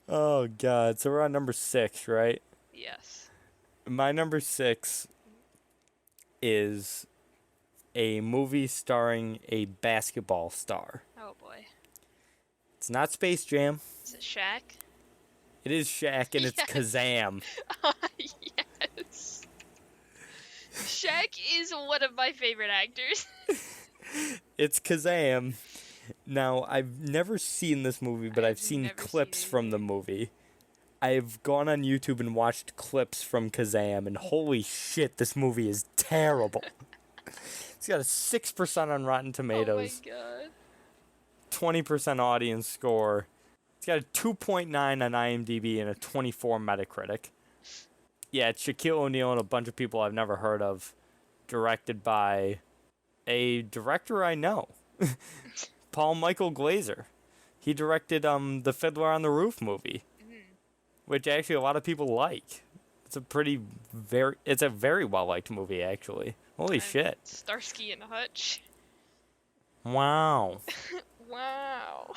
Oh, God. So we're on number 6, right? Yes. My number 6 is a movie starring a basketball star. Oh, boy. It's not Space Jam. Is it Shaq? It is Shaq, and it's Yes. Kazam. Yes. Shaq is one of my favorite actors. It's Kazam. Now, I've never seen this movie, but I've seen never clips seen it from the either. movie. I've gone on YouTube and watched clips from Kazam, and holy shit, this movie is terrible. It's got a 6% on Rotten Tomatoes, Oh my god. 20% audience score. It's got a 2.9 on IMDb and a 24 Metacritic. Yeah, it's Shaquille O'Neal and a bunch of people I've never heard of, directed by a director I know, Paul Michael Glazer. He directed the Fiddler on the Roof movie, which actually a lot of people like. It's a very well liked movie actually. Holy shit! Starsky and Hutch. Wow. Wow.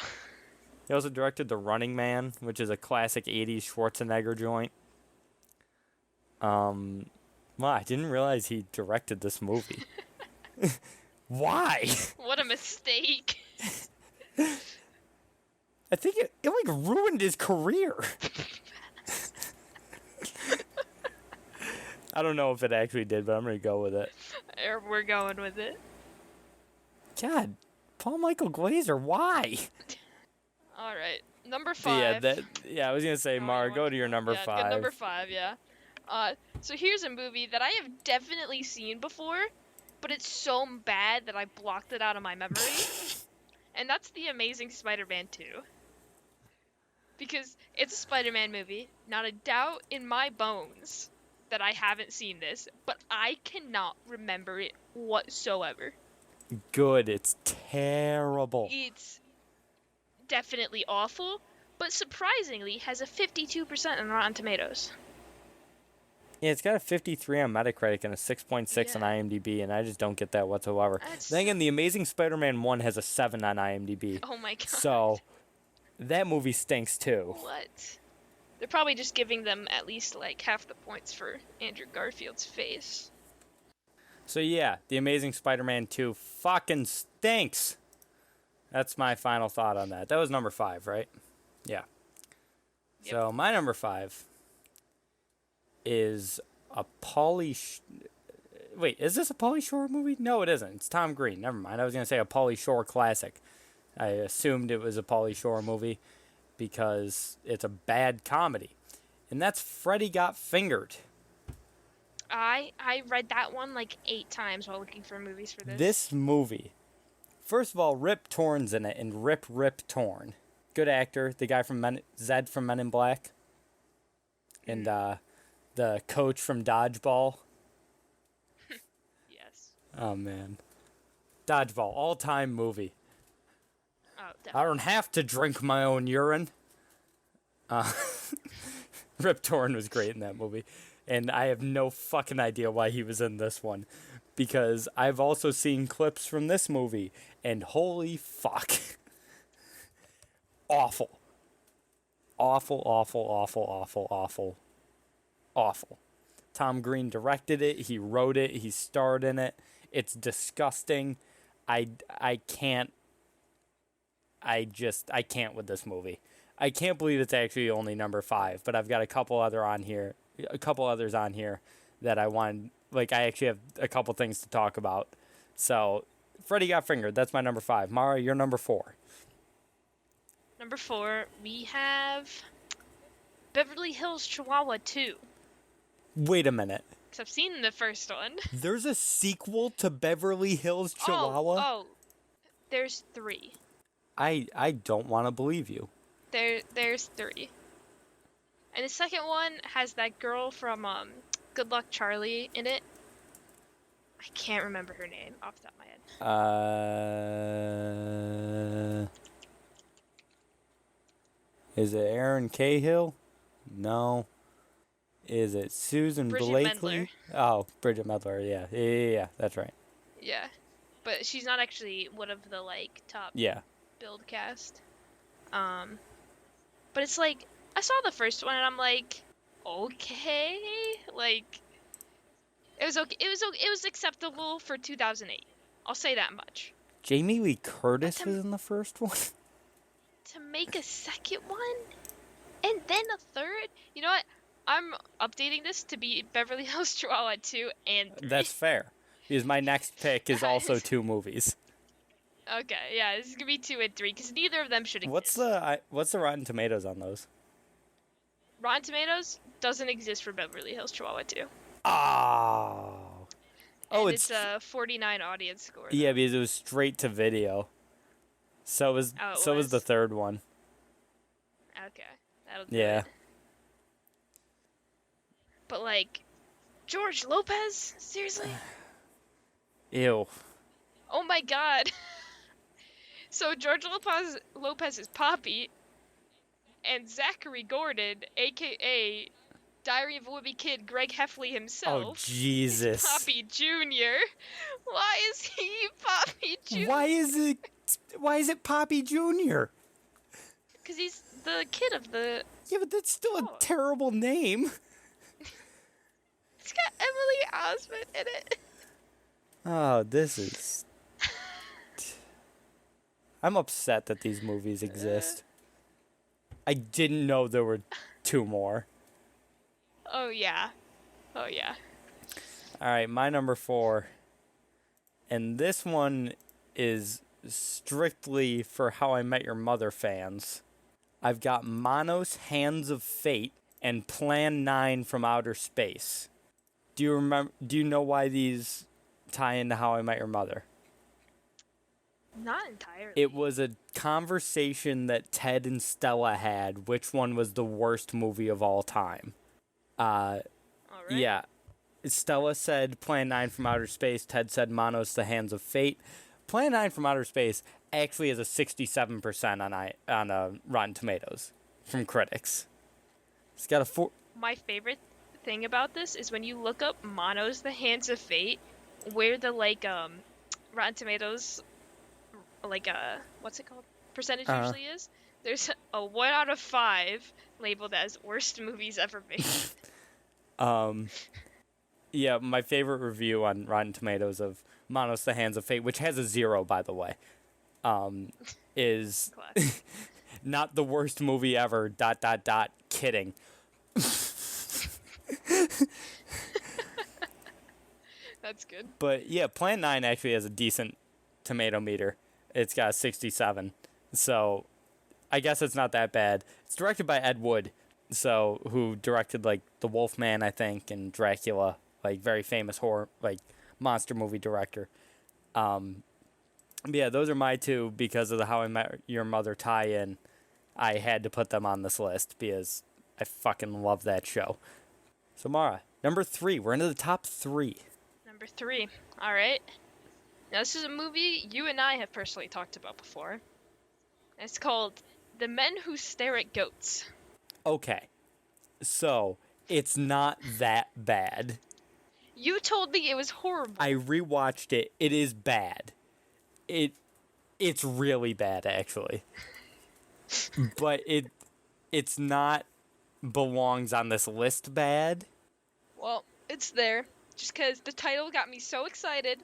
He also directed The Running Man, which is a classic 80s Schwarzenegger joint. Well, I didn't realize he directed this movie. Why? What a mistake. I think it like ruined his career. I don't know if it actually did, but I'm gonna go with it. We're going with it. God, Paul Michael Glazer, why? All right, number But 5. I was gonna say, Oh, Mara, you go want- to your number yeah, 5. Good number 5, yeah. So here's a movie that I have definitely seen before, but it's so bad that I blocked it out of my memory. And that's The Amazing Spider-Man 2. Because it's a Spider-Man movie, not a doubt in my bones that I haven't seen this, but I cannot remember it whatsoever. Good, it's terrible. It's definitely awful, but surprisingly has a 52% on Rotten Tomatoes. Yeah, it's got a 53 on Metacritic and a 6.6 on Yeah. IMDb, and I just don't get that whatsoever. That's- Then again, The Amazing Spider-Man 1 has a 7 on IMDb. Oh my god. So, that movie stinks too. What? They're probably just giving them at least like half the points for Andrew Garfield's face. So yeah, The Amazing Spider-Man 2 fucking stinks. That's my final thought on that. That was number 5, right? Yeah. Yep. So my number 5 is a Wait, is this a Pauly Shore movie? No, it isn't. It's Tom Green. Never mind. I was gonna say a Pauly Shore classic. I assumed it was a Pauly Shore movie because it's a bad comedy, and that's Freddy Got Fingered. I read that one like 8 times while looking for movies for this. This movie, first of all, Rip Torn's in it, and Rip Torn, good actor. The guy from Zed from Men in Black, and the coach from Dodgeball. Yes. Oh man, Dodgeball, all-time movie. Oh, I definitely. don't have to drink my own urine. Rip Torn was great in that movie, and I have no fucking idea why he was in this one, because I've also seen clips from this movie, and holy fuck. Awful. Awful, awful, awful, awful, awful, awful. Tom Green directed it, he wrote it, he starred in it. It's disgusting. I can't with this movie. I can't believe it's actually only number 5, but I've got a couple others on here that I want. Like, I actually have a couple things to talk about. So, Freddy Got Fingered. That's my number 5. Mara, you're number 4. Number 4, we have Beverly Hills Chihuahua 2. Wait a minute. because I've seen the first one. There's a sequel to Beverly Hills Chihuahua? Oh, there's 3. I don't want to believe you. There's 3. And the second one has that girl from Good Luck Charlie in it. I can't remember her name off the top of my head. Is it Aaron Cahill? No. Is it Susan Bridget Blakely? Mendler. Oh, Bridget Mendler, yeah, that's right. Yeah. But she's not actually one of the, like, top Yeah. build cast. But it's like, I saw the first one and I'm like, okay, like, it was okay. It was acceptable for 2008. I'll say that much. Jamie Lee Curtis was in the first one? To make a second one, and then a third. You know what? I'm updating this to be Beverly Hills Chihuahua 2 and 3. That's fair. Because my next pick is also 2 movies. Okay, yeah, this is gonna be 2 and 3 because neither of them should exist. What's the Rotten Tomatoes on those? Rotten Tomatoes doesn't exist for Beverly Hills Chihuahua 2. Oh. And it's a 49 audience score. Yeah, because it was straight to video. So was the third one. Okay, that'll do Yeah. it. But like, George Lopez? Seriously? Ew. Oh my god. So George Lopez is Poppy, and Zachary Gordon, aka Diary of a Wimpy Kid Greg Heffley himself, Oh, Jesus. is Poppy Jr. Why is he Poppy Jr.? Why is it Poppy Jr.? Because he's the kid of the... Yeah, but that's still a terrible name. It's got Emily Osment in it. Oh, this is... I'm upset that these movies exist. I didn't know there were 2 more. Oh, yeah. Oh, yeah. Alright, my number 4. And this one is strictly for How I Met Your Mother fans. I've got Manos Hands of Fate and Plan 9 from Outer Space. Do you know why these tie into How I Met Your Mother? Not entirely. It was a conversation that Ted and Stella had, which one was the worst movie of all time. All right. Yeah. Stella said Plan 9 from Outer Space. Ted said Manos the Hands of Fate. Plan 9 from Outer Space actually has a 67% on Rotten Tomatoes from critics. It's got a 4... My favorite thing about this is when you look up Manos the Hands of Fate, where the Rotten Tomatoes what's it called? Percentage usually is. There's a 1 out of 5 labeled as worst movies ever made. Yeah, my favorite review on Rotten Tomatoes of Manos the Hands of Fate, which has a 0 by the way, is not the worst movie ever, ... kidding. That's good. But yeah, Plan 9 actually has a decent tomato meter. It's got a 67. So I guess it's not that bad. It's directed by Ed Wood, who directed like The Wolfman, I think, and Dracula, like very famous horror, like monster movie director. But yeah, those are my 2 because of the How I Met Your Mother tie-in. I had to put them on this list because I fucking love that show. So Mara, number 3. We're into the top 3. Number 3. All right. Now this is a movie you and I have personally talked about before. It's called The Men Who Stare at Goats. Okay, so it's not that bad. You told me it was horrible. I rewatched it. It is bad. It's really bad actually. But it's not belongs on this list bad. Well, it's there just because the title got me so excited.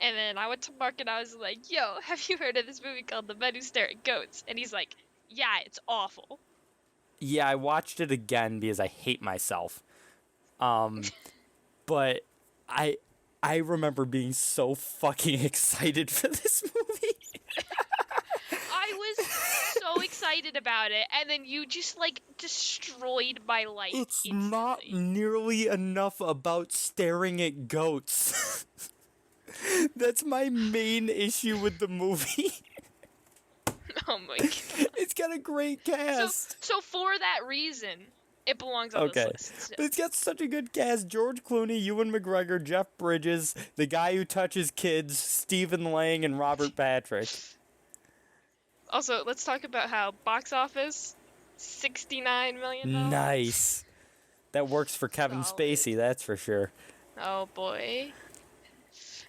And then I went to Mark and I was like, yo, have you heard of this movie called The Men Who Stare at Goats? And he's like, yeah, it's awful. Yeah, I watched it again because I hate myself. But I remember being so fucking excited for this movie. I was so excited excited about it, and then you just like destroyed my life. It's instantly. not nearly enough about staring at goats. That's my main issue with the movie. Oh my god. It's got a great cast. So for that reason, it belongs on Okay. this list. But it's got such a good cast. George Clooney, Ewan McGregor, Jeff Bridges, the guy who touches kids, Stephen Lang, and Robert Patrick. Also, let's talk about how box office, $69 million. Nice. That works for Kevin Solid. Spacey, that's for sure. Oh boy.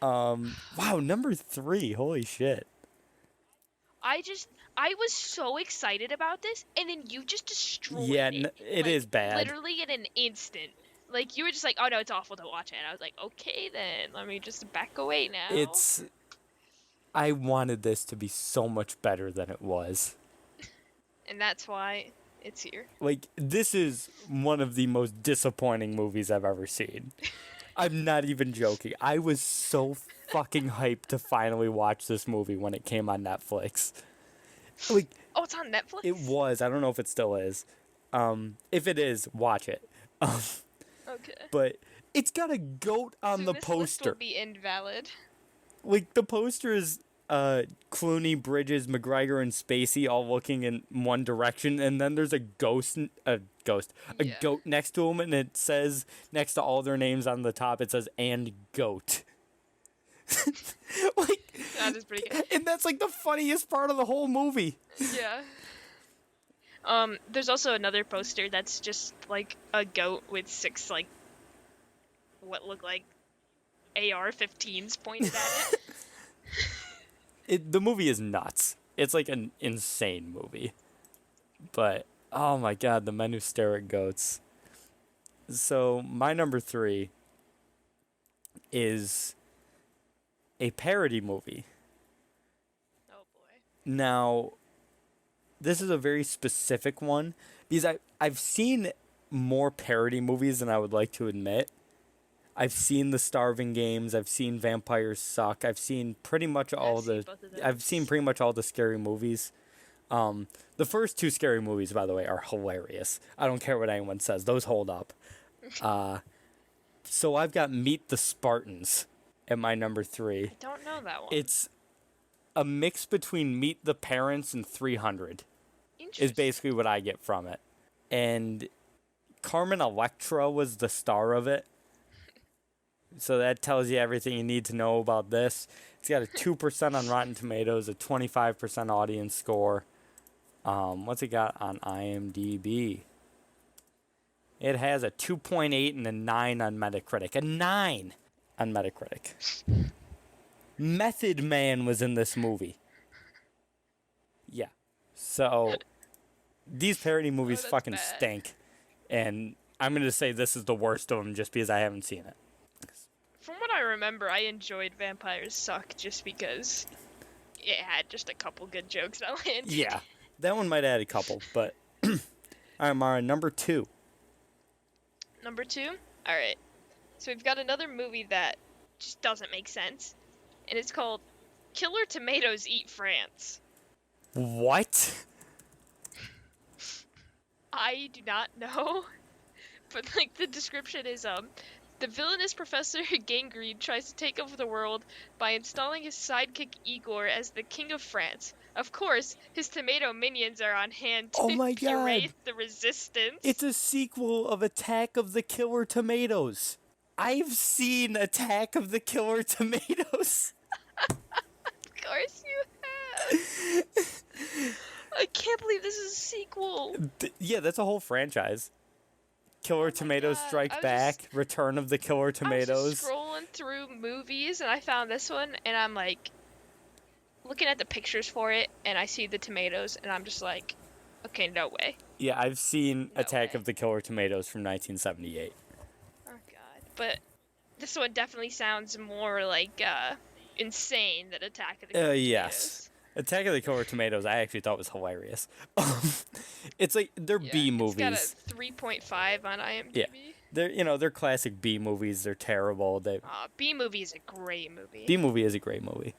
Wow, number 3. Holy shit. I was so excited about this, and then you just destroyed Yeah, it. it like, is bad. Literally in an instant. Like, you were just like, oh no, it's awful to watch it. And I was like, okay then, let me just back away now. I wanted this to be so much better than it was. And that's why it's here. Like, this is one of the most disappointing movies I've ever seen. I'm not even joking. I was so fucking hyped to finally watch this movie when it came on Netflix. Like, Oh, it's on Netflix? it was. I don't know if it still is. If it is, watch it. Okay. But it's got a goat on So the this list will poster. be invalid. Like, the poster is Clooney, Bridges, McGregor, and Spacey all looking in one direction, and then there's a Yeah. goat next to him, and it says, next to all their names on the top, it says, and goat. Like, That is pretty good. and that's like the funniest part of the whole movie. Yeah. There's also another poster that's just like a goat with 6 like what look like AR-15s pointed at it. The movie is nuts. It's like an insane movie. But, oh my god, the men who stare at goats. So, my number 3 is a parody movie. Oh boy. Now, this is a very specific one because I've seen more parody movies than I would like to admit. I've seen The Starving Games, I've seen Vampires Suck, I've seen pretty much all I've seen pretty much all the scary movies. The first 2 scary movies, by the way, are hilarious. I don't care what anyone says; those hold up. So I've got Meet the Spartans at my number 3. I don't know that one. It's a mix between Meet the Parents and 300 is Interesting. basically what I get from it. And Carmen Electra was the star of it. So that tells you everything you need to know about this. It's got a 2% on Rotten Tomatoes, a 25% audience score. What's it got on IMDb? It has a 2.8 and a 9 on Metacritic. A 9 on Metacritic. Method Man was in this movie. Yeah. So, these parody movies that's fucking bad. stink. And I'm going to say this is the worst of them just because I haven't seen it. From what I remember, I enjoyed Vampires Suck just because it had just a couple good jokes that landed. Yeah. That one might add a couple, but... Alright, Mara, number 2. Number 2? Alright. So we've got another movie that just doesn't make sense. And it's called Killer Tomatoes Eat France. What? I do not know. But like the description is the villainous Professor Gangrene tries to take over the world by installing his sidekick Igor as the King of France. Of course, his tomato minions are on hand to Oh my God. berate the resistance. It's a sequel of Attack of the Killer Tomatoes. I've seen Attack of the Killer Tomatoes. Of course you have. I can't believe this is a sequel. Yeah, that's a whole franchise. Killer Tomatoes God, Strike I was Back, Return of the Killer I was Tomatoes. just scrolling through movies and I found this one and I'm like looking at the pictures for it and I see the tomatoes and I'm just like, okay, no way. Yeah, I've seen No Attack way. of the Killer Tomatoes from 1978. Oh god. But this one definitely sounds more like insane than Attack of the Killer Yes. Attack of the Killer Tomatoes, I actually thought was hilarious. It's like they're Tomatoes. B It's movies. got a 3.5 on IMDb. Yeah. They're classic B movies. They're terrible. B movie is a great movie. B movie is a great movie.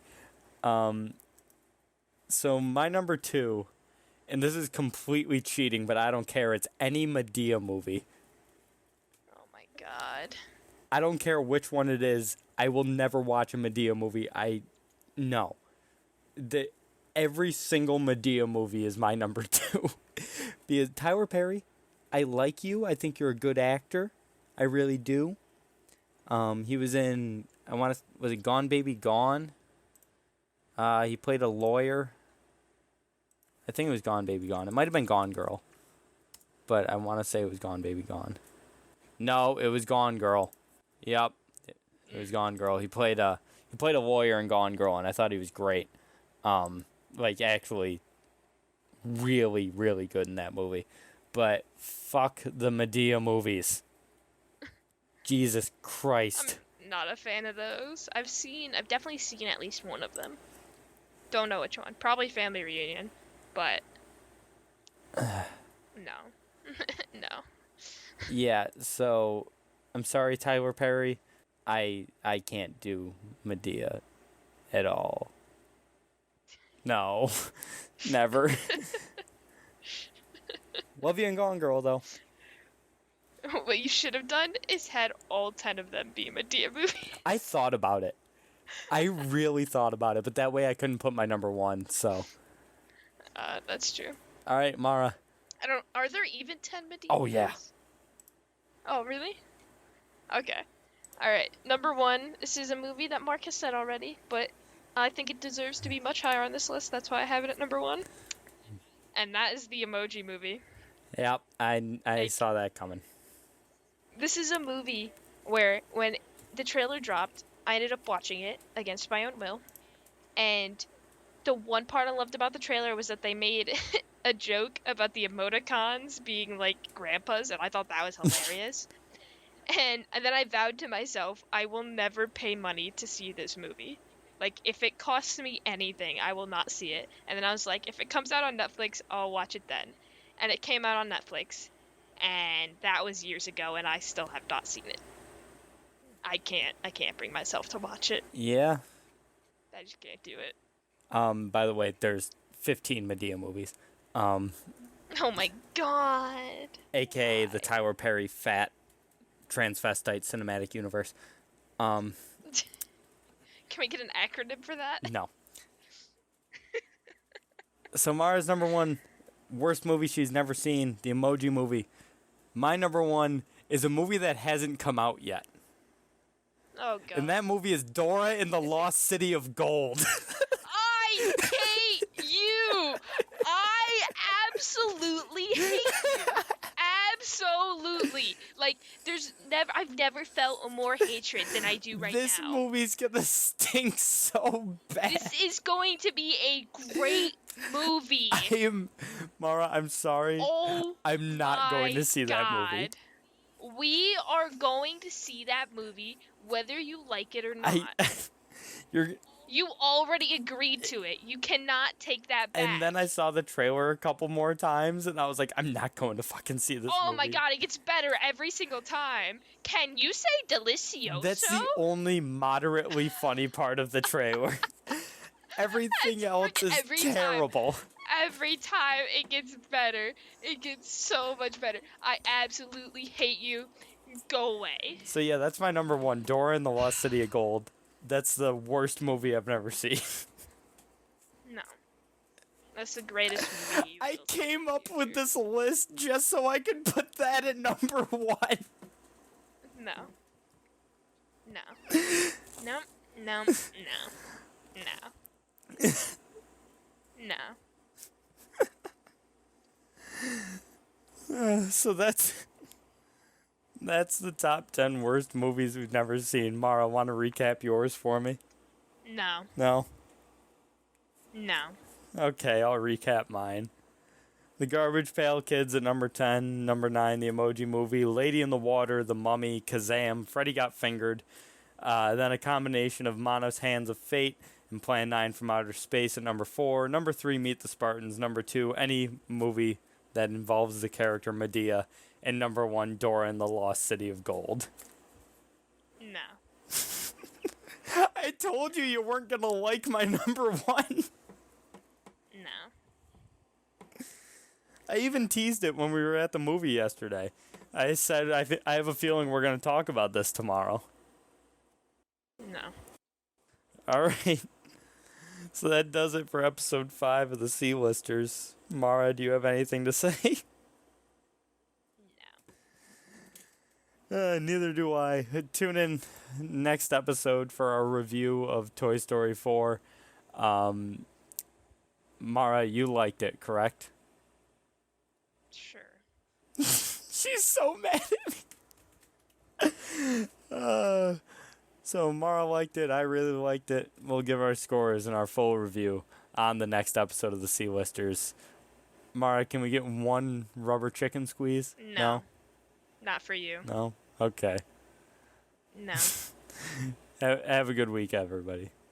So my number 2 and this is completely cheating, but I don't care. It's any Madea movie. Oh my god. I don't care which one it is. I will never watch a Madea movie. No. Every single Madea movie is my number 2. Because Tyler Perry, I like you. I think you're a good actor. I really do. He was in, was it Gone Baby Gone? He played a lawyer. I think it was Gone Baby Gone. It might have been Gone Girl. But I want to say it was Gone Baby Gone. No, it was Gone Girl. Yep. It was Gone Girl. He played a lawyer in Gone Girl, and I thought he was great. Actually really, really good in that movie. But fuck the Madea movies. Jesus Christ. I'm not a fan of those. I've definitely seen at least one of them. Don't know which one. Probably Family Reunion, but no. No. Yeah, so I'm sorry, Tyler Perry. I can't do Madea at all. No. Never. Love you and Gone Girl, though. What you should have done is had all 10 of them be Madea movies. I thought about it. I really thought about it, but that way I couldn't put my number 1, so. That's true. All right, Mara. Are there even 10 Madea Oh, movies? yeah. Oh, really? Okay. Alright, number 1. This is a movie that Mark has said already, but I think it deserves to be much higher on this list. That's why I have it at number 1. And that is the Emoji Movie. Yep, I saw that coming. This is a movie where, when the trailer dropped, I ended up watching it against my own will. And the one part I loved about the trailer was that they made a joke about the emoticons being like grandpas, and I thought that was hilarious. and then I vowed to myself, I will never pay money to see this movie. Like, if it costs me anything, I will not see it. And then I was like, if it comes out on Netflix, I'll watch it then. And it came out on Netflix. And that was years ago, and I still have not seen it. I can't bring myself to watch it. Yeah. I just can't do it. By the way, there's 15 Madea movies. Oh my god. AKA the Tyler Perry fat transvestite cinematic universe. Can we get an acronym for that? No. So Mara's number 1 worst movie she's never seen, the Emoji Movie. My number 1 is a movie that hasn't come out yet. Oh god. And that movie is Dora in the Lost City of Gold. I hate you! I absolutely hate you! Absolutely! Like, I've never felt more hatred than I do right This now. movie's gonna stink so bad. This is going to be a great movie. Mara, I'm sorry. Oh, I'm not going to see that movie. God. We are going to see that movie whether you like it or not. You already agreed to it. You cannot take that back. And then I saw the trailer a couple more times, and I was like, I'm not going to fucking see this movie. Oh my god, it gets better every single time. Can you say delicioso? That's the only moderately funny part of the trailer. Everything else is terrible. Every time it gets better. It gets so much better. I absolutely hate you. Go away. So yeah, that's my number 1, Dora in the Lost City of Gold. That's the worst movie I've never seen. No. That's the greatest movie. I came up with this list just so I could put that at number 1. No. No. No. No. No. No. No. So that's the top 10 worst movies we've never seen. Mara, want to recap yours for me? No. No? No. Okay, I'll recap mine. The Garbage Pail Kids at number 10. Number 9, The Emoji Movie. Lady in the Water, The Mummy, Kazam, Freddy Got Fingered. Then a combination of Mono's Hands of Fate and Plan 9 from Outer Space at number 4. Number 3, Meet the Spartans. Number 2, any movie that involves the character Madea. And number 1, Dora in the Lost City of Gold. No. I told you weren't going to like my number 1. No. I even teased it when we were at the movie yesterday. I said I have a feeling we're going to talk about this tomorrow. No. All right. So that does it for episode 5 of the C-Listers. Mara, do you have anything to say? No. Neither do I. Tune in next episode for our review of Toy Story 4. Mara, you liked it, correct? Sure. She's so mad at me. So Mara liked it. I really liked it. We'll give our scores and our full review on the next episode of the C-Listers. Mara, can we get one rubber chicken squeeze? No. Not for you. No? Okay. No. Have a good week, everybody.